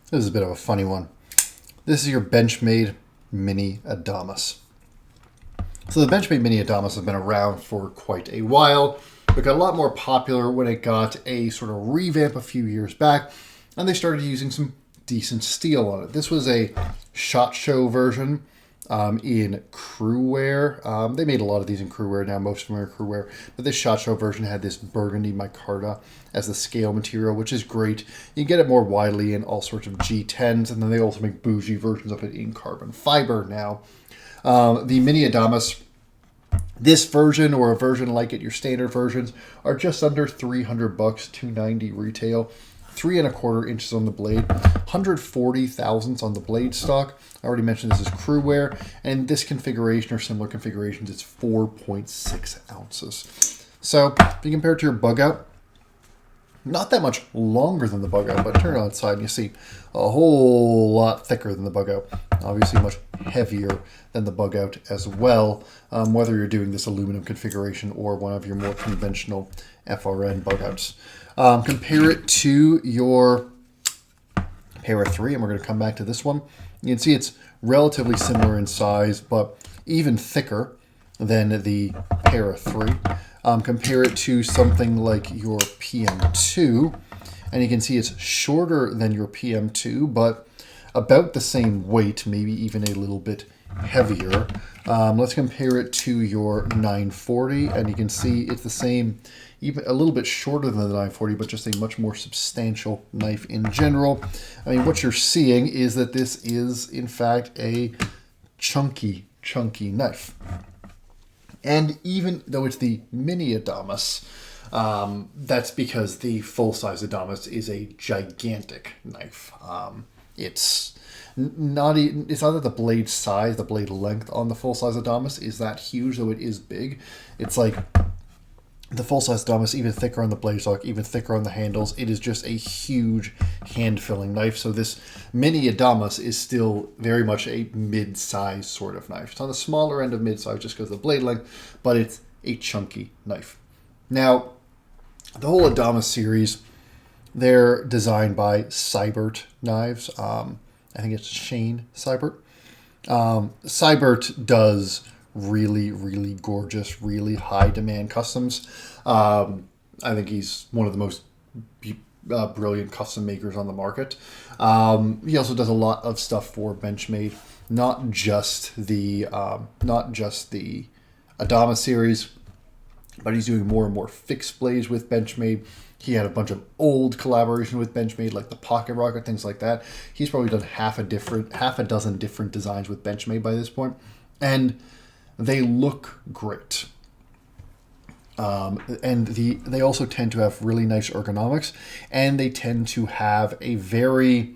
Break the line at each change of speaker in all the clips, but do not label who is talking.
This is a bit of a funny one. This is your Benchmade Mini Adamas. So the Benchmade Mini Adamas has been around for quite a while. It got a lot more popular when it got a sort of revamp a few years back, and they started using some decent steel on it. This was a SHOT Show version in crew wear. They made a lot of these in crew wear now, most of them are in crew wear, but this SHOT Show version had this burgundy micarta as the scale material, which is great. You can get it more widely in all sorts of G10s, and then they also make bougie versions of it in carbon fiber now. The Mini Adamas, this version or a version like it, your standard versions, are just under $300, $290 retail. 3¼ inches on the blade, 140 thousandths on the blade stock. I already mentioned this is crew wear, and this configuration or similar configurations, it's 4.6 ounces. So if you compare it to your bug out, not that much longer than the bug out, but turn it on its side and you see a whole lot thicker than the bug out. Obviously much heavier than the bug out as well, whether you're doing this aluminum configuration or one of your more conventional FRN bug outs. Compare it to your Para 3, and we're going to come back to this one. You can see it's relatively similar in size, but even thicker than the Para 3. Compare it to something like your PM2, and you can see it's shorter than your PM2, but about the same weight, maybe even a little bit heavier. Let's compare it to your 940, and you can see it's the same, even a little bit shorter than the 940, but just a much more substantial knife in general. I mean, what you're seeing is that this is, in fact, a chunky knife. And even though it's the Mini Adamas, that's because the full-size Adamas is a gigantic knife. It's not that the blade size, the blade length on the full-size Adamas is that huge, though it is big. It's like the full-size Adamas, even thicker on the blade stock, even thicker on the handles. It is just a huge hand-filling knife. So this Mini Adamas is still very much a mid-size sort of knife. It's on the smaller end of mid-size just because of the blade length, but it's a chunky knife. Now, the whole Adamas series, they're designed by Sibert knives. I think it's Shane Sibert. Sibert does really gorgeous, really high demand customs. I think he's one of the most brilliant custom makers on the market. He also does a lot of stuff for Benchmade, not just the Adamas series, but he's doing more and more fixed blades with Benchmade. He had a bunch of old collaboration with Benchmade, like the Pocket Rocket, things like that. He's probably done half a dozen different designs with Benchmade by this point, and they look great. And they also tend to have really nice ergonomics, and they tend to have a very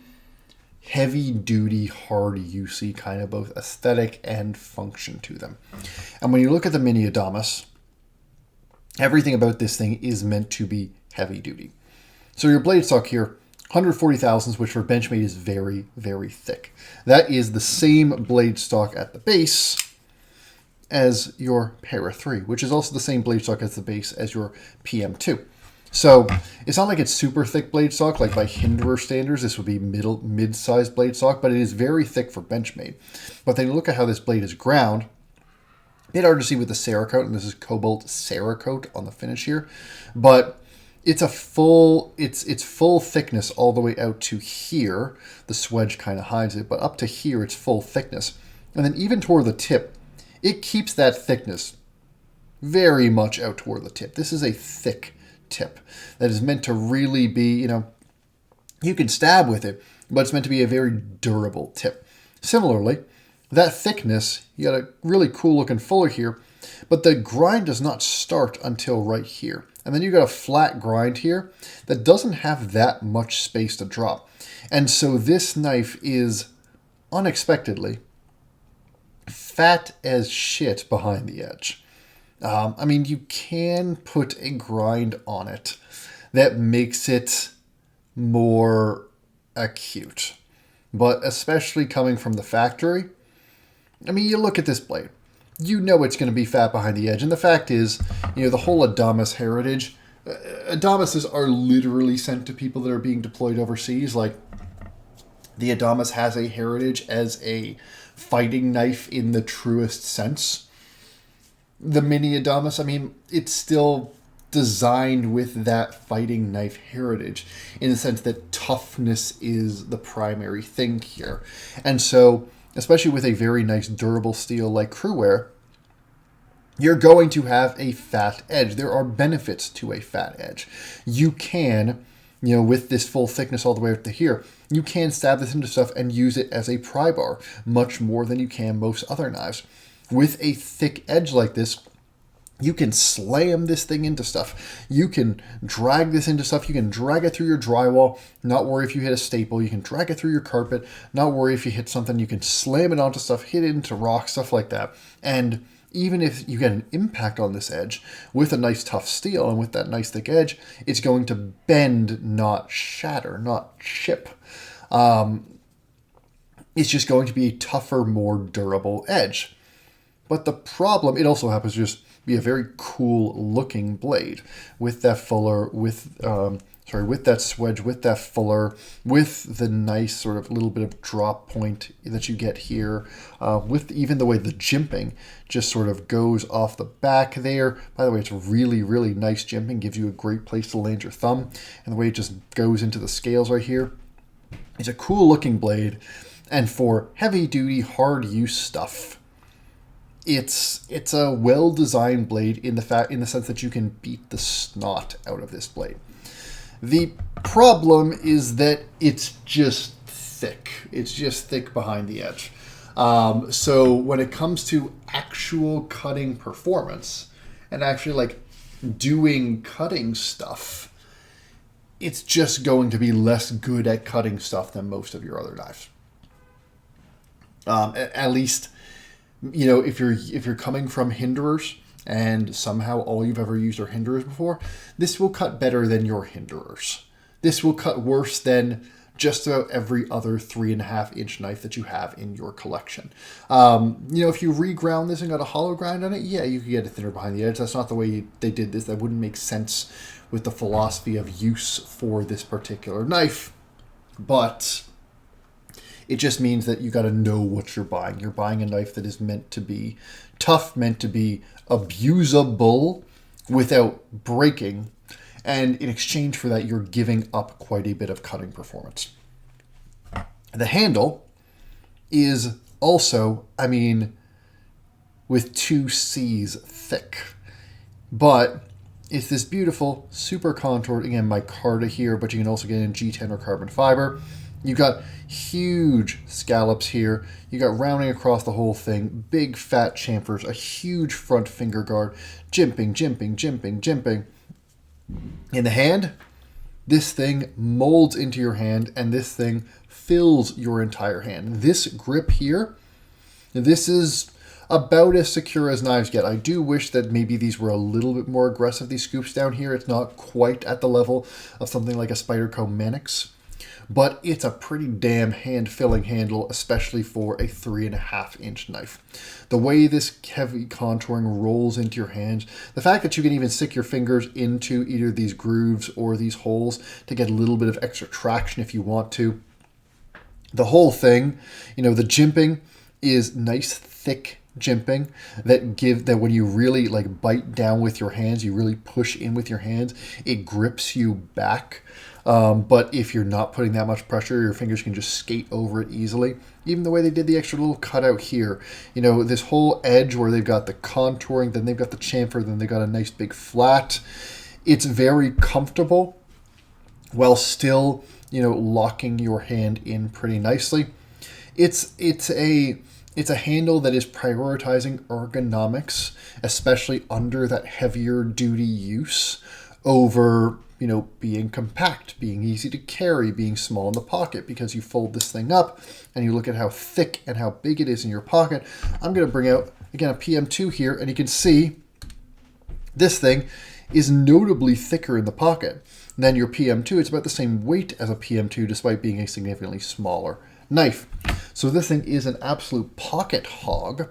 heavy-duty, hard-usey kind of both aesthetic and function to them. And when you look at the Mini Adamas, everything about this thing is meant to be heavy-duty. So your blade stock here, 140 thousandths, which for Benchmade is very thick. That is the same blade stock at the base as your Para 3, which is also the same blade stock as the base as your PM2. So it's not like it's super thick blade stock, like by Hinderer standards, this would be mid-sized blade stock, but it is very thick for Benchmade. But then you look at how this blade is ground, a bit hard to see with the Cerakote, and this is Cobalt Cerakote on the finish here, but it's full thickness all the way out to here. The swedge kind of hides it, but up to here it's full thickness. And then even toward the tip, it keeps that thickness very much out toward the tip. This is a thick tip that is meant to really be, you can stab with it, but it's meant to be a very durable tip. Similarly, that thickness, you got a really cool looking fuller here, but the grind does not start until right here. And then you got a flat grind here that doesn't have that much space to drop. And so this knife is unexpectedly fat as shit behind the edge. I mean, you can put a grind on it that makes it more acute. But especially coming from the factory, I mean, you look at this blade, you know it's going to be fat behind the edge. And the fact is, the whole Adamas heritage, Adamases are literally sent to people that are being deployed overseas. Like, The Adamas has a heritage as a fighting knife in the truest sense. The mini Adamas, I mean, it's still designed with that fighting knife heritage in the sense that toughness is the primary thing here. And so, especially with a very nice durable steel like Crewware, you're going to have a fat edge. There are benefits to a fat edge. You can, with this full thickness all the way up to here, you can stab this into stuff and use it as a pry bar much more than you can most other knives. With a thick edge like this, you can slam this thing into stuff. You can drag this into stuff. You can drag it through your drywall, not worry if you hit a staple. You can drag it through your carpet, not worry if you hit something. You can slam it onto stuff, hit it into rocks, stuff like that. And even if you get an impact on this edge with a nice tough steel and with that nice thick edge, it's going to bend, not shatter, not chip. It's just going to be a tougher, more durable edge. But the problem, it also happens to just be a very cool looking blade with that fuller, with that swedge, with that fuller, with the nice sort of little bit of drop point that you get here, with even the way the jimping just sort of goes off the back there. By the way, it's really, really nice jimping, gives you a great place to land your thumb, and the way it just goes into the scales right here. It's a cool looking blade, and for heavy duty, hard use stuff, it's a well-designed blade in the sense that you can beat the snot out of this blade. The problem is that it's just thick. It's just thick behind the edge. So when it comes to actual cutting performance and actually like doing cutting stuff, it's just going to be less good at cutting stuff than most of your other knives. At least, if you're coming from hinderers and somehow all you've ever used are hinderers before, this will cut better than your hinderers. This will cut worse than just about every other 3.5-inch knife that you have in your collection. If you reground this and got a hollow grind on it, yeah, you could get it thinner behind the edge. That's not the way they did this. That wouldn't make sense with the philosophy of use for this particular knife. But it just means that you got to know what you're buying. You're buying a knife that is meant to be tough, meant to be abusable without breaking. And in exchange for that, you're giving up quite a bit of cutting performance. The handle is also, with 2 C's thick. But it's this beautiful, super contoured, again, micarta here, but you can also get it in G10 or carbon fiber. You got huge scallops here. You got rounding across the whole thing, big fat chamfers, a huge front finger guard, jimping. In the hand, this thing molds into your hand, and this thing fills your entire hand. This grip here, this is about as secure as knives get. I do wish that maybe these were a little bit more aggressive, these scoops down here. It's not quite at the level of something like a Spyderco Manix, but it's a pretty damn hand-filling handle, especially for a 3.5-inch knife. The way this heavy contouring rolls into your hands, the fact that you can even stick your fingers into either these grooves or these holes to get a little bit of extra traction if you want to. The whole thing, the jimping is nice, thick jimping that when you really like bite down with your hands, you really push in with your hands, it grips you back. But if you're not putting that much pressure, your fingers can just skate over it easily. Even the way they did the extra little cutout here, this whole edge where they've got the contouring, then they've got the chamfer, then they got a nice big flat. It's very comfortable while still, locking your hand in pretty nicely. It's a handle that is prioritizing ergonomics, especially under that heavier duty use over, being compact, being easy to carry, being small in the pocket, because you fold this thing up and you look at how thick and how big it is in your pocket. I'm going to bring out, again, a PM2 here, and you can see this thing is notably thicker in the pocket than your PM2. It's about the same weight as a PM2, despite being a significantly smaller knife. So this thing is an absolute pocket hog,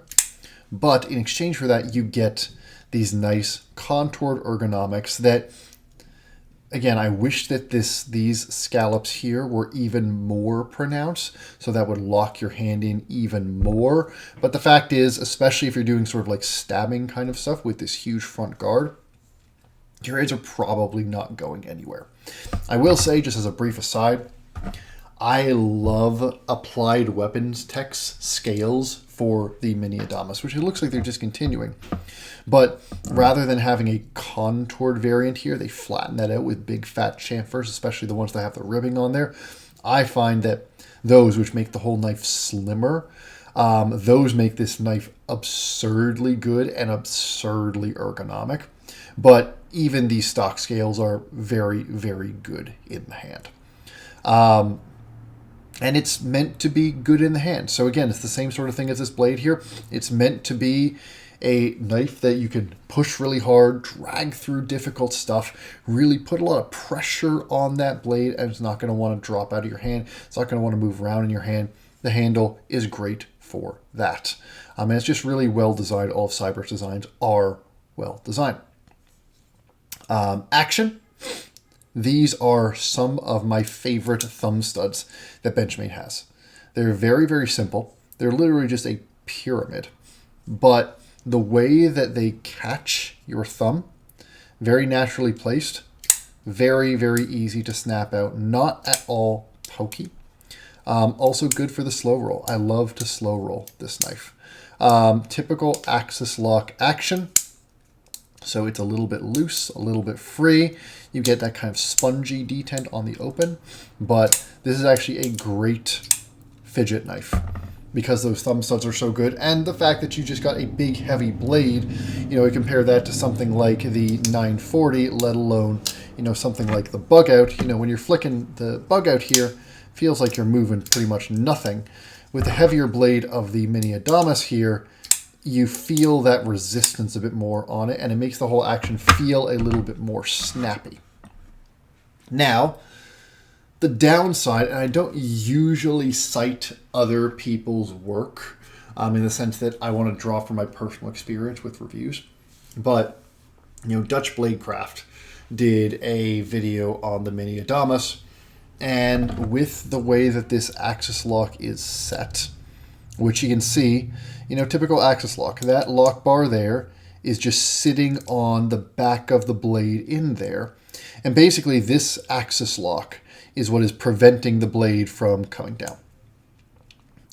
but in exchange for that, you get these nice contoured ergonomics that Again, I wish that these scallops here were even more pronounced, so that would lock your hand in even more. But the fact is, especially if you're doing sort of like stabbing kind of stuff with this huge front guard, your hands are probably not going anywhere. I will say, just as a brief aside, I love Applied Weapons Tech's scales for the Mini Adamas, which it looks like they're discontinuing. But rather than having a contoured variant here, they flatten that out with big fat chamfers, especially the ones that have the ribbing on there. I find that those, which make the whole knife slimmer, those make this knife absurdly good and absurdly ergonomic. But even these stock scales are very, very good in the hand. And it's meant to be good in the hand. So again, it's the same sort of thing as this blade here. It's meant to be a knife that you can push really hard, drag through difficult stuff, really put a lot of pressure on that blade, and it's not going to want to drop out of your hand. It's not going to want to move around in your hand. The handle is great for that. And it's just really well designed. All of Sibert's designs are well designed. Action. These are some of my favorite thumb studs that Benchmade has. They're very, very simple. They're literally just a pyramid. But the way that they catch your thumb, very naturally placed, very, very easy to snap out, not at all pokey. Also good for the slow roll. I love to slow roll this knife. Typical axis lock action. So it's a little bit loose, a little bit free. You get that kind of spongy detent on the open, but this is actually a great fidget knife because those thumb studs are so good. And the fact that you just got a big, heavy blade, you know, you compare that to something like the 940, let alone, you know, something like the bug out. You know, when you're flicking the bug out here, feels like you're moving pretty much nothing. With the heavier blade of the Mini Adamas here, you feel that resistance a bit more on it, and it makes the whole action feel a little bit more snappy. Now, the downside, and I don't usually cite other people's work in the sense that I want to draw from my personal experience with reviews, but you know, Dutch Bladecraft did a video on the Mini Adamas, and with the way that this axis lock is set, which you can see, you know, typical axis lock. That lock bar there is just sitting on the back of the blade in there. And basically this axis lock is what is preventing the blade from coming down.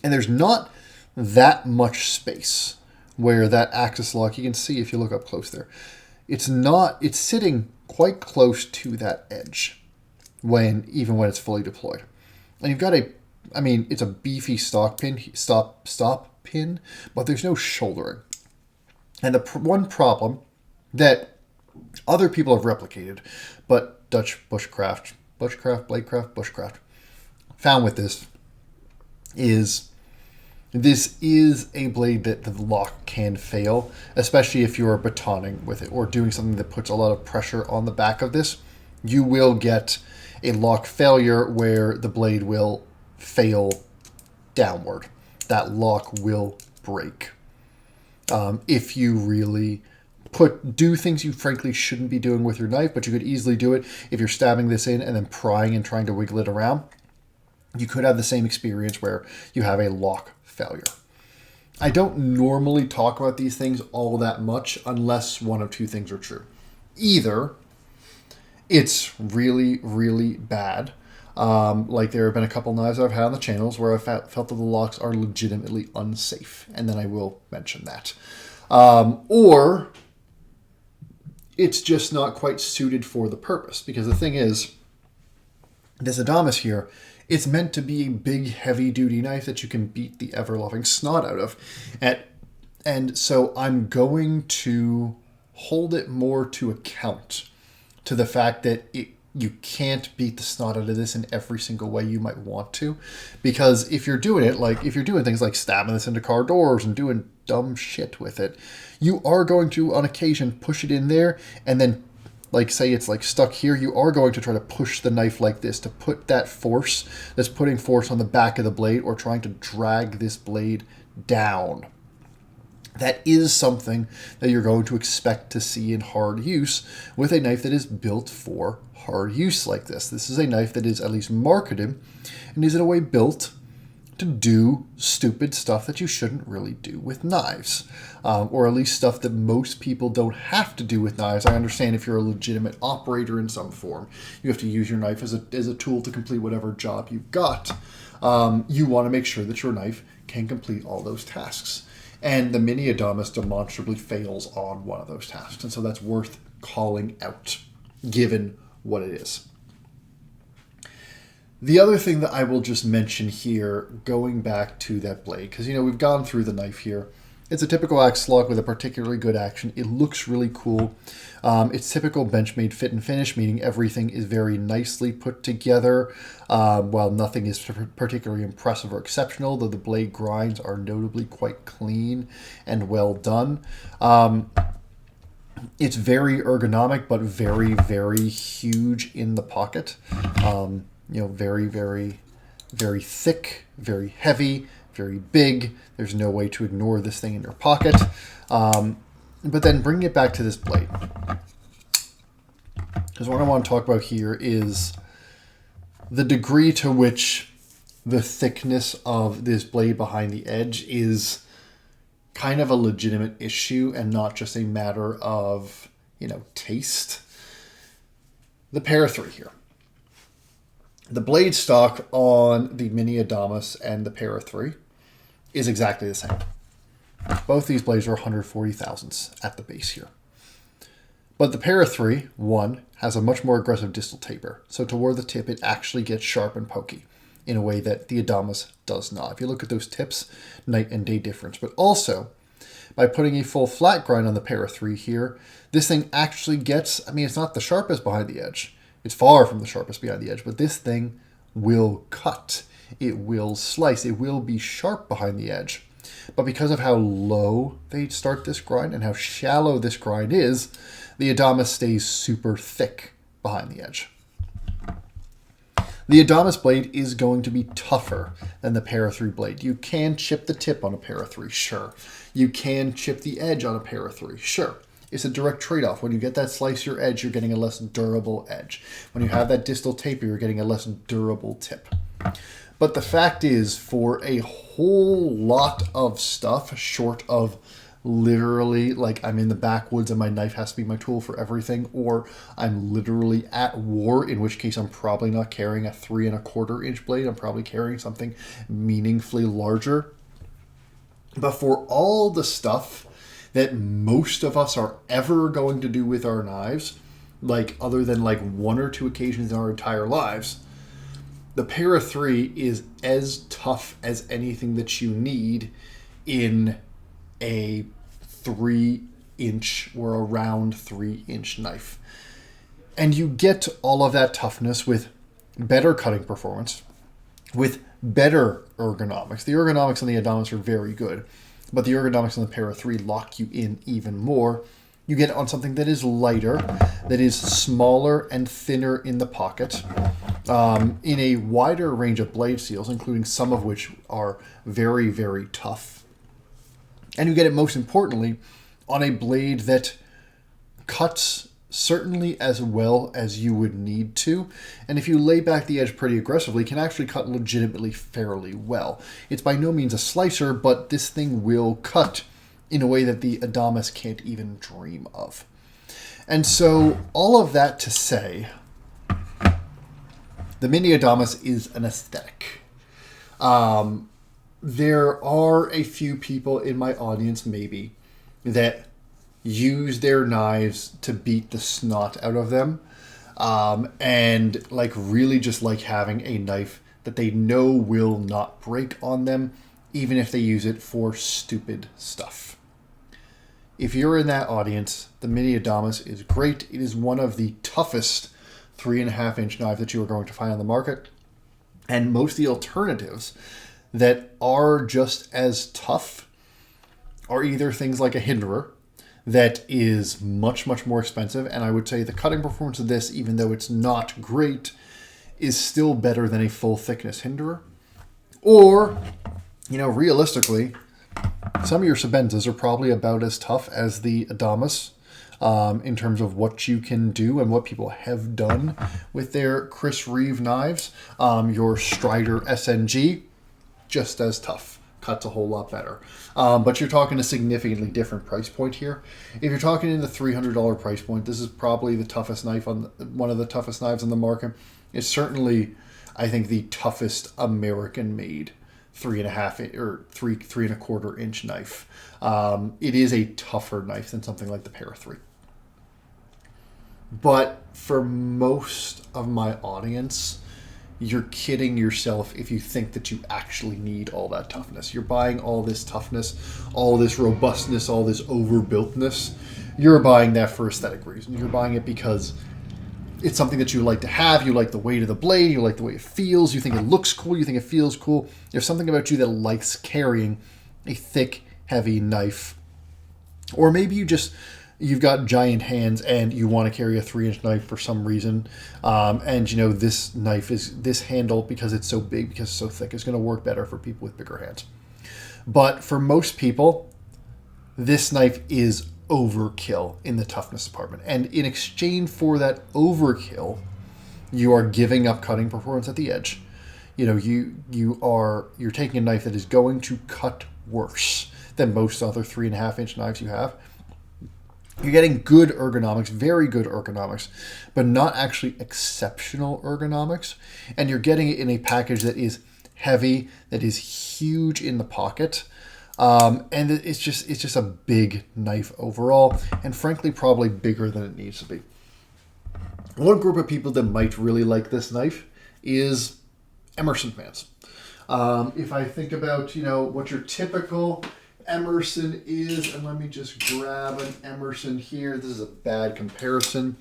And there's not that much space where that axis lock, you can see if you look up close there, it's sitting quite close to that edge even when it's fully deployed. And you've got it's a beefy stop pin, but there's no shouldering. And the one problem that other people have replicated, but Dutch Bladecraft found with this is a blade that the lock can fail, especially if you're batoning with it or doing something that puts a lot of pressure on the back of this. You will get a lock failure where the blade will fail downward. That lock will break. If you really do things you frankly shouldn't be doing with your knife, but you could easily do it if you're stabbing this in and then prying and trying to wiggle it around, you could have the same experience where you have a lock failure. I don't normally talk about these things all that much unless one of two things are true. Either it's really, really bad. Like there have been a couple knives I've had on the channels where I felt that the locks are legitimately unsafe, and then I will mention that. Or it's just not quite suited for the purpose, because the thing is, this Adamas here, it's meant to be a big, heavy-duty knife that you can beat the ever-loving snot out of. And so I'm going to hold it more to account to the fact that you can't beat the snot out of this in every single way you might want to. Because if you're doing it, like if you're doing things like stabbing this into car doors and doing dumb shit with it, you are going to, on occasion, push it in there and then, like, say it's like stuck here, you are going to try to push the knife like this to put that force that's putting force on the back of the blade or trying to drag this blade down. that is something that you're going to expect to see in hard use with a knife that is built for hard use like this. This is a knife that is at least marketed and is in a way built to do stupid stuff that you shouldn't really do with knives, or at least stuff that most people don't have to do with knives. I understand if you're a legitimate operator in some form, you have to use your knife as a tool to complete whatever job you've got. You want to make sure that your knife can complete all those tasks. And the Mini Adamas demonstrably fails on one of those tasks. And so that's worth calling out, given what it is. The other thing that I will just mention here, going back to that blade, because, we've gone through the knife here. It's a typical axe log with a particularly good action. It looks really cool. It's typical Benchmade fit and finish, meaning everything is very nicely put together, while nothing is particularly impressive or exceptional, though the blade grinds are notably quite clean and well done. It's very ergonomic, but very, very huge in the pocket. Very, very, very thick, very heavy, very big. There's no way to ignore this thing in your pocket. But then bring it back to this blade. Because what I want to talk about here is the degree to which the thickness of this blade behind the edge is kind of a legitimate issue and not just a matter of, taste. The Para 3 here. The blade stock on the Mini Adamas and the Para 3 is exactly the same. Both these blades are 140 thousandths at the base here. But the Para 3, one, has a much more aggressive distal taper. So toward the tip, it actually gets sharp and pokey in a way that the Adamas does not. If you look at those tips, night and day difference. But also, by putting a full flat grind on the Para 3 here, this thing actually gets, it's not the sharpest behind the edge. It's far from the sharpest behind the edge, but this thing will cut. It will slice. It will be sharp behind the edge. But because of how low they start this grind and how shallow this grind is, the Adamas stays super thick behind the edge. The Adamas blade is going to be tougher than the Para 3 blade. You can chip the tip on a Para 3, sure. You can chip the edge on a Para 3, sure. It's a direct trade-off. When you get that slice-your edge, you're getting a less durable edge. When you have that distal taper, you're getting a less durable tip. But the fact is, for a whole lot of stuff, short of literally, like I'm in the backwoods and my knife has to be my tool for everything, or I'm literally at war, in which case I'm probably not carrying a 3 1/4 inch blade. I'm probably carrying something meaningfully larger. But for all the stuff that most of us are ever going to do with our knives, other than 1 or 2 occasions in our entire lives, the Para 3 is as tough as anything that you need in a 3-inch or around 3-inch knife. And you get all of that toughness with better cutting performance, with better ergonomics. The ergonomics on the Adamas are very good, but the ergonomics on the Para 3 lock you in even more. You get it on something that is lighter, that is smaller and thinner in the pocket, in a wider range of blade steels, including some of which are very, very tough. And you get it, most importantly, on a blade that cuts certainly as well as you would need to. And if you lay back the edge pretty aggressively, can actually cut legitimately fairly well. It's by no means a slicer, but this thing will cut in a way that the Adamas can't even dream of. And so all of that to say, the Mini Adamas is an aesthetic. There are a few people in my audience, maybe, that use their knives to beat the snot out of them, and really just like having a knife that they know will not break on them, even if they use it for stupid stuff. If you're in that audience, the Mini Adamas is great. It is one of the toughest 3.5-inch knives that you are going to find on the market, and most of the alternatives that are just as tough are either things like a Hinderer that is much, much more expensive, and I would say the cutting performance of this, even though it's not great, is still better than a full thickness Hinderer. Or, realistically, Some of your Sebenzas are probably about as tough as the Adamas in terms of what you can do and what people have done with their Chris Reeve knives. Your Strider SNG, just as tough. Cuts a whole lot better. But you're talking a significantly different price point here. If you're talking in the $300 price point, this is probably the toughest knife one of the toughest knives on the market. It's certainly, I think, the toughest American-made 3.5 or 3.25 inch knife. It is a tougher knife than something like the Para 3. But for most of my audience, you're kidding yourself if you think that you actually need all that toughness. You're buying all this toughness, all this robustness, all this overbuiltness. You're buying that for aesthetic reasons. You're buying it because it's something that you like to have. You like the weight of the blade. You like the way it feels. You think it looks cool. You think it feels cool. There's something about you that likes carrying a thick, heavy knife. Or maybe you've got giant hands and you want to carry a 3-inch knife for some reason. And this knife this handle, because it's so big, because it's so thick, is going to work better for people with bigger hands. But for most people, this knife is overkill in the toughness department. And in exchange for that overkill, you are giving up cutting performance at the edge. You're taking a knife that is going to cut worse than most other 3.5-inch knives you have. You're getting good ergonomics, very good ergonomics, but not actually exceptional ergonomics. And you're getting it in a package that is heavy, that is huge in the pocket. And it's just a big knife overall, and frankly, probably bigger than it needs to be. One group of people that might really like this knife is Emerson fans. If I think about, what your typical Emerson is, and let me just grab an Emerson here. This is a bad comparison.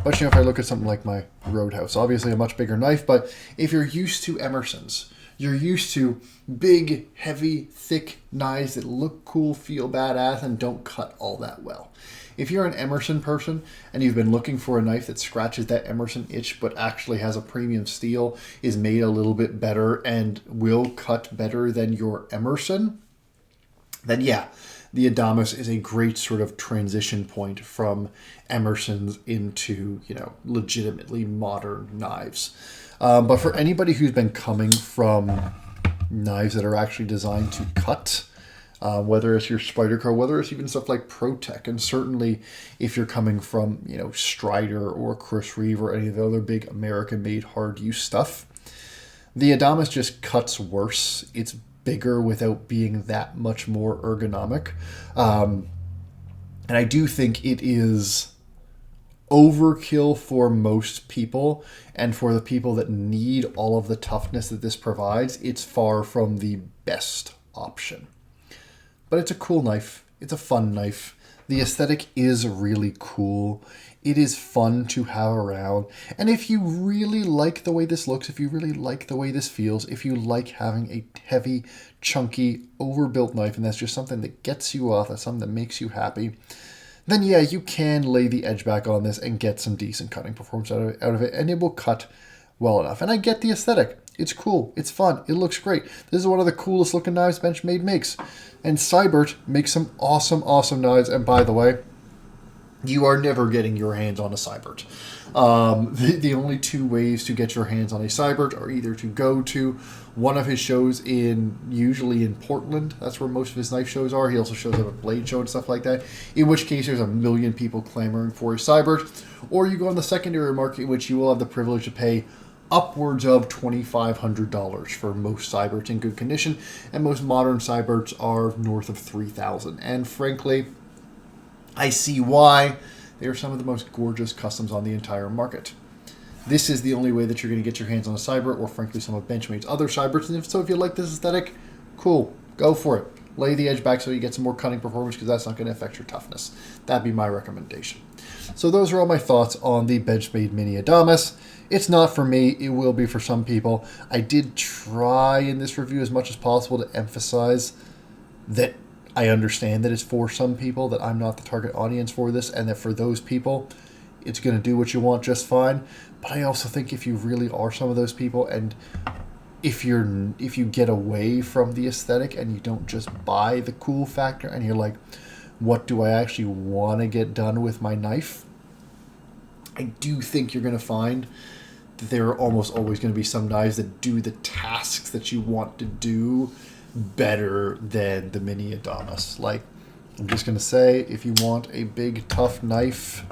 But, if I look at something like my Roadhouse, obviously a much bigger knife, but if you're used to Emersons, you're used to big, heavy, thick knives that look cool, feel badass, and don't cut all that well. If you're an Emerson person and you've been looking for a knife that scratches that Emerson itch but actually has a premium steel, is made a little bit better, and will cut better than your Emerson, then yeah, the Adamas is a great sort of transition point from Emerson's into, legitimately modern knives. But for anybody who's been coming from knives that are actually designed to cut, whether it's your Spyderco, whether it's even stuff like ProTech, and certainly if you're coming from, Strider or Chris Reeve or any of the other big American-made hard-use stuff, the Adamas just cuts worse. It's bigger without being that much more ergonomic. And I do think it is overkill for most people, and for the people that need all of the toughness that this provides, it's far from the best option. But it's a cool knife. It's a fun knife. The aesthetic is really cool. It is fun to have around. And if you really like the way this looks, if you really like the way this feels, if you like having a heavy, chunky, overbuilt knife, and that's just something that gets you off, that's something that makes you happy, then yeah, you can lay the edge back on this and get some decent cutting performance out of it, and it will cut well enough. And I get the aesthetic. It's cool. It's fun. It looks great. This is one of the coolest looking knives Benchmade makes. And Sibert makes some awesome, awesome knives. And by the way, you are never getting your hands on a Sibert. The only two ways to get your hands on a Sibert are either to go to one of his shows usually in Portland. That's where most of his knife shows are. He also shows up at Blade Show and stuff like that, in which case there's a million people clamoring for a Sibert. Or you go on the secondary market, in which you will have the privilege to pay upwards of $2,500 for most Siberts in good condition, and most modern Siberts are north of $3,000. And frankly, I see why. They are some of the most gorgeous customs on the entire market. This is the only way that you're going to get your hands on a Sibert, or frankly some of Benchmade's other Siberts. And if you like this aesthetic, cool, go for it. Lay the edge back so you get some more cutting performance, because that's not going to affect your toughness. That'd be my recommendation. So those are all my thoughts on the Benchmade Mini Adamas. It's not for me. It will be for some people. I did try in this review as much as possible to emphasize that I understand that it's for some people, that I'm not the target audience for this, and that for those people, it's going to do what you want just fine. But I also think if you really are some of those people and if you get away from the aesthetic and you don't just buy the cool factor and you're like, what do I actually want to get done with my knife? I do think you're going to find that there are almost always going to be some knives that do the tasks that you want to do better than the mini Adamas. Like, I'm just going to say, if you want a big, tough knife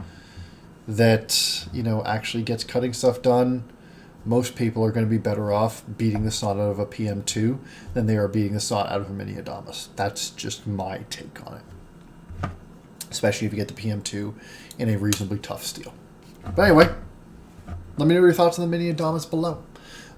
that, actually gets cutting stuff done, most people are going to be better off beating the snot out of a PM2 than they are beating the snot out of a mini Adamas. That's just my take on it. Especially if you get the PM2 in a reasonably tough steel. But anyway, let me know your thoughts on the mini Adamas below.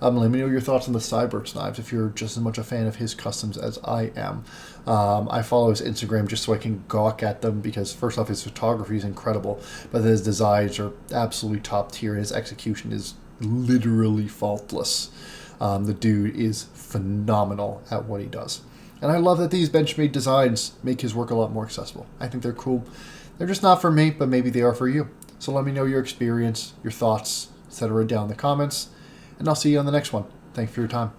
Let me know your thoughts on the Sibert knives if you're just as much a fan of his customs as I am. I follow his Instagram just so I can gawk at them because, first off, his photography is incredible, but his designs are absolutely top tier and his execution is literally faultless. The dude is phenomenal at what he does. And I love that these Benchmade designs make his work a lot more accessible. I think they're cool. They're just not for me, but maybe they are for you. So let me know your experience, your thoughts, etc. down in the comments. And I'll see you on the next one. Thanks for your time.